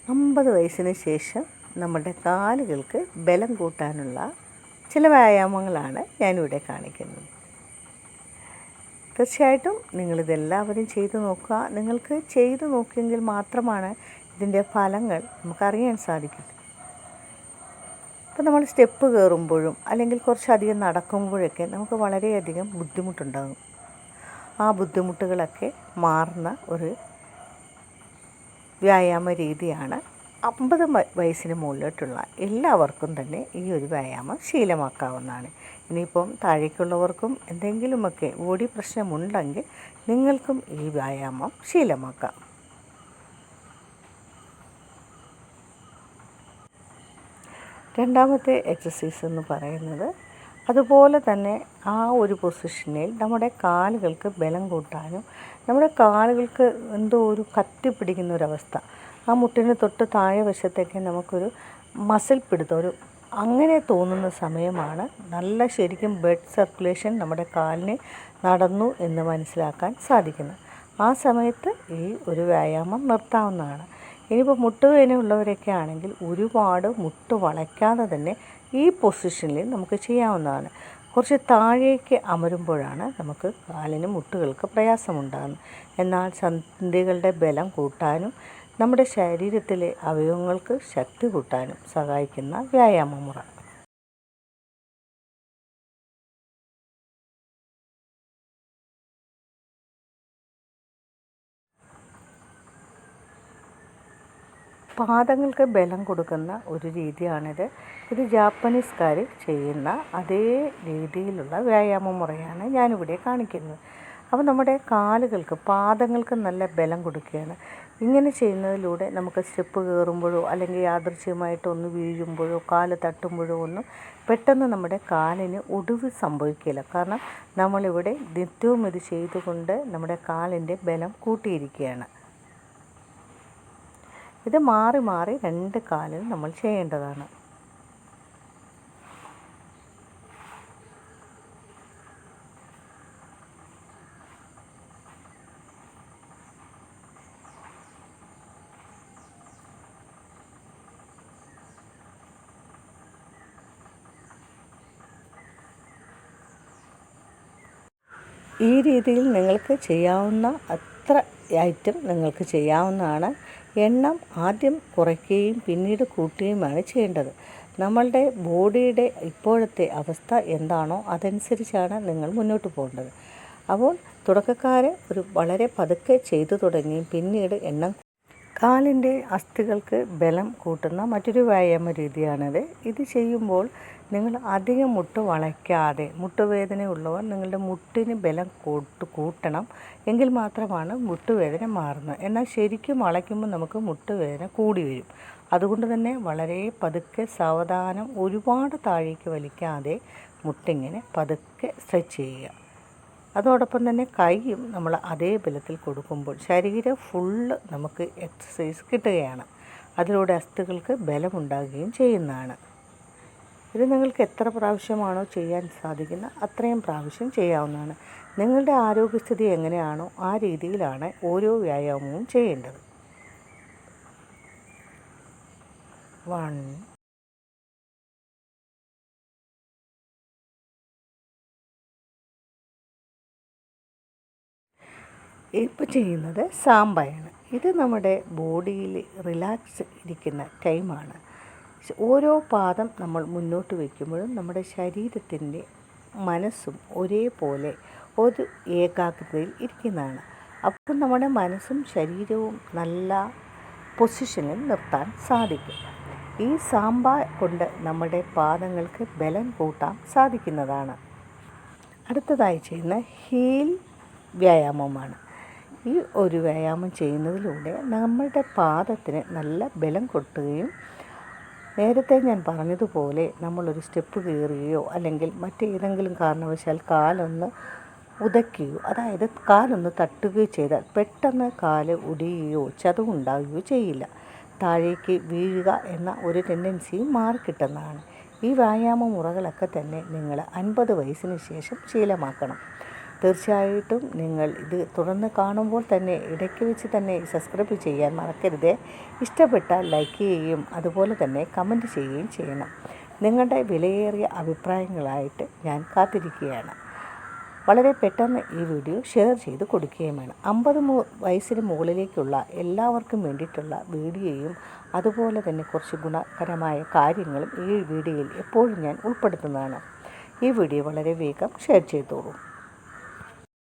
50 വയസ്സിന് ശേഷം നമ്മുടെ കാലുകൾക്ക് ബലം കൂട്ടാനുള്ള ചില വ്യായാമങ്ങളാണ് ഞാനിവിടെ കാണിക്കുന്നത്. തീർച്ചയായിട്ടും നിങ്ങളിതെല്ലാവരും ചെയ്തു നോക്കുക. നിങ്ങൾക്ക് ചെയ്തു നോക്കിയെങ്കിൽ മാത്രമാണ് ഇതിൻ്റെ ഫലങ്ങൾ നമുക്കറിയാൻ സാധിക്കും. ഇപ്പോൾ നമ്മൾ സ്റ്റെപ്പ് കയറുമ്പോഴും അല്ലെങ്കിൽ കുറച്ചധികം നടക്കുമ്പോഴൊക്കെ നമുക്ക് വളരെയധികം ബുദ്ധിമുട്ടുണ്ടാകും. ആ ബുദ്ധിമുട്ടുകളൊക്കെ മാറുന്ന ഒരു വ്യായാമ രീതിയാണ് 50 വയസ്സിന് മുകളിലോട്ടുള്ള എല്ലാവർക്കും തന്നെ ഈ ഒരു വ്യായാമം ശീലമാക്കാവുന്നതാണ്. ഇനിയിപ്പം താഴേക്കുള്ളവർക്കും എന്തെങ്കിലുമൊക്കെ ബോഡി പ്രശ്നമുണ്ടെങ്കിൽ നിങ്ങൾക്കും ഈ വ്യായാമം ശീലമാക്കാം. രണ്ടാമത്തെ എക്സസൈസ് എന്ന് പറയുന്നത് അതുപോലെ തന്നെ ആ ഒരു പൊസിഷനിൽ നമ്മുടെ കാലുകൾക്ക് ബലം കൂട്ടാനും നമ്മുടെ കാലുകൾക്ക് എന്തോ ഒരു കത്തി പിടിക്കുന്ന ഒരവസ്ഥ, ആ മുട്ടിന് തൊട്ട് താഴെ വശത്തേക്ക് നമുക്കൊരു മസിൽ പിടുത്തം അങ്ങനെ തോന്നുന്ന സമയമാണ് നല്ല ശരിക്കും ബ്ലഡ് സർക്കുലേഷൻ നമ്മുടെ കാലിന് നടന്നു എന്ന് മനസ്സിലാക്കാൻ സാധിക്കുന്നത്. ആ സമയത്ത് ഈ ഒരു വ്യായാമം നിർത്താവുന്നതാണ്. ഇനിയിപ്പോൾ മുട്ടുവേദന ഉള്ളവരൊക്കെ ആണെങ്കിൽ ഒരുപാട് മുട്ട് വളയ്ക്കാതെ തന്നെ ഈ പൊസിഷനിൽ നമുക്ക് ചെയ്യാവുന്നതാണ്. കുറച്ച് താഴേക്ക് അമരുമ്പോഴാണ് നമുക്ക് കാലിന് മുട്ടുകൾക്ക് പ്രയാസമുണ്ടാകുന്നത്. എന്നാൽ സന്ധികളുടെ ബലം കൂട്ടാനും നമ്മുടെ ശരീരത്തിലെ അവയവങ്ങൾക്ക് ശക്തി കൂട്ടാനും സഹായിക്കുന്ന വ്യായാമമുറ. പാദങ്ങൾക്ക് ബലം കൊടുക്കുന്ന ഒരു രീതിയാണിത്. ഇത് ജാപ്പനീസുകാർ ചെയ്യുന്ന അതേ രീതിയിലുള്ള വ്യായാമ മുറയാണ് ഞാനിവിടെ കാണിക്കുന്നത്. അപ്പോൾ നമ്മുടെ പാദങ്ങൾക്ക് നല്ല ബലം കൊടുക്കുകയാണ്. ഇങ്ങനെ ചെയ്യുന്നതിലൂടെ നമുക്ക് സ്റ്റെപ്പ് കയറുമ്പോഴോ അല്ലെങ്കിൽ യാദൃച്ഛികമായിട്ടൊന്ന് വീഴുമ്പോഴോ കാല് തട്ടുമ്പോഴോ ഒന്നും പെട്ടെന്ന് നമ്മുടെ കാലിന് ഒടിവ് സംഭവിക്കില്ല. കാരണം നമ്മളിവിടെ നിത്യവും ഇത് ചെയ്തുകൊണ്ട് നമ്മുടെ കാലിൻ്റെ ബലം കൂട്ടിയിരിക്കുകയാണ്. ഇത് മാറി മാറി 2 കാലിൽ നമ്മൾ ചെയ്യേണ്ടതാണ്. ഈ രീതിയിൽ നിങ്ങൾക്ക് ചെയ്യാവുന്ന അത്ര ഐറ്റം നിങ്ങൾക്ക് ചെയ്യാവുന്നതാണ്. എണ്ണം ആദ്യം കുറയ്ക്കുകയും പിന്നീട് കൂട്ടുകയുമാണ് ചെയ്യേണ്ടത്. നമ്മളുടെ ബോഡിയുടെ ഇപ്പോഴത്തെ അവസ്ഥ എന്താണോ അതനുസരിച്ചാണ് നിങ്ങൾ മുന്നോട്ട് പോകേണ്ടത്. അപ്പോൾ തുടക്കക്കാരെ വളരെ പതുക്കെ ചെയ്തു തുടങ്ങി പിന്നീട് എണ്ണം. കാലിൻ്റെ അസ്ഥികൾക്ക് ബലം കൂട്ടുന്ന മറ്റൊരു വ്യായാമ രീതിയാണിത്. ഇത് ചെയ്യുമ്പോൾ നിങ്ങൾ അധികം മുട്ട് വളയ്ക്കാതെ, മുട്ടുവേദനയുള്ളവർ നിങ്ങളുടെ മുട്ടിന് ബലം കൂട്ടണം. എങ്കിൽ മാത്രമാണ് മുട്ടുവേദന മാറുന്നത്. എന്നാൽ ശരിക്കും വളയ്ക്കുമ്പോൾ നമുക്ക് മുട്ടുവേദന കൂടി വരും. അതുകൊണ്ട് തന്നെ വളരെ പതുക്കെ സാവധാനം, ഒരുപാട് താഴേക്ക് വലിക്കാതെ മുട്ടിങ്ങനെ പതുക്കെ സ്ട്രെച്ച് ചെയ്യുക. അതോടൊപ്പം തന്നെ കൈയും നമ്മൾ അതേ ബലത്തിൽ കൊടുക്കുമ്പോൾ ശരീരം ഫുള്ള് നമുക്ക് എക്സസൈസ് കിട്ടുകയാണ്. അതിലൂടെ അസ്ഥികൾക്ക് ബലമുണ്ടാകുകയും ചെയ്യുന്നതാണ്. ഇത് നിങ്ങൾക്ക് എത്ര പ്രാവശ്യമാണോ ചെയ്യാൻ സാധിക്കുന്ന അത്രയും പ്രാവശ്യം ചെയ്യാവുന്നതാണ്. നിങ്ങളുടെ ആരോഗ്യസ്ഥിതി എങ്ങനെയാണോ ആ രീതിയിലാണ് ഓരോ വ്യായാമവും ചെയ്യേണ്ടത്. 1 ഇപ്പോൾ ചെയ്യുന്നത് സാംബയാണ്. ഇത് നമ്മുടെ ബോഡിയിൽ റിലാക്സ് ഇരിക്കുന്ന ടൈമാണ്. ഓരോ പാദം നമ്മൾ മുന്നോട്ട് വയ്ക്കുമ്പോഴും നമ്മുടെ ശരീരത്തിൻ്റെ മനസ്സും ഒരേപോലെ ഒരു ഏകാഗ്രതയിൽ ഇരിക്കുന്നതാണ്. അപ്പോൾ നമ്മുടെ മനസ്സും ശരീരവും നല്ല പൊസിഷനിൽ നിർത്താൻ സാധിക്കും. ഈ സാംബ കൊണ്ട് നമ്മുടെ പാദങ്ങൾക്ക് ബലം കൂട്ടാൻ സാധിക്കുന്നതാണ്. അടുത്തതായി ചെയ്യുന്ന ഹീൽ വ്യായാമമാണ്. ഈ ഒരു വ്യായാമം ചെയ്യുന്നതിലൂടെ നമ്മുടെ പാദത്തിന് നല്ല ബലം കൊട്ടുകയും, നേരത്തെ ഞാൻ പറഞ്ഞതുപോലെ നമ്മളൊരു സ്റ്റെപ്പ് കയറുകയോ അല്ലെങ്കിൽ മറ്റേതെങ്കിലും കാരണവശാൽ കാലൊന്ന് ഉതയ്ക്കുകയോ, അതായത് കാലൊന്ന് തട്ടുകയോ ചെയ്താൽ പെട്ടെന്ന് കാല് ഒടിയുകയോ ചതവുണ്ടാകുകയോ ചെയ്യില്ല. താഴേക്ക് വീഴുക എന്ന ഒരു ടെൻഡൻസിയും മാറിക്കിട്ടുന്നതാണ്. ഈ വ്യായാമ മുറകളൊക്കെ തന്നെ നിങ്ങൾ 50 വയസ്സിന് ശേഷം ശീലമാക്കണം. തീർച്ചയായിട്ടും നിങ്ങൾ ഇത് തുടർന്ന് കാണുമ്പോൾ തന്നെ ഇടയ്ക്ക് വെച്ച് തന്നെ സബ്സ്ക്രൈബ് ചെയ്യാൻ മറക്കരുത്. ഇഷ്ടപ്പെട്ടാൽ ലൈക്ക് ചെയ്യുകയും അതുപോലെ തന്നെ കമൻറ്റ് ചെയ്യുകയും ചെയ്യണം. നിങ്ങളുടെ വിലയേറിയ അഭിപ്രായങ്ങളായിട്ട് ഞാൻ കാത്തിരിക്കുകയാണ്. വളരെ പെട്ടെന്ന് ഈ വീഡിയോ ഷെയർ ചെയ്ത് കൊടുക്കുകയും വേണം. 50 വയസ്സിന് മുകളിലേക്കുള്ള എല്ലാവർക്കും വേണ്ടിയിട്ടുള്ള വീഡിയോയും അതുപോലെ തന്നെ കുറച്ച് ഗുണകരമായ കാര്യങ്ങളും ഈ വീഡിയോയിൽ എപ്പോഴും ഞാൻ ഉൾപ്പെടുത്തുന്നതാണ്. ഈ വീഡിയോ വളരെ വേഗം ഷെയർ ചെയ്തോളൂ.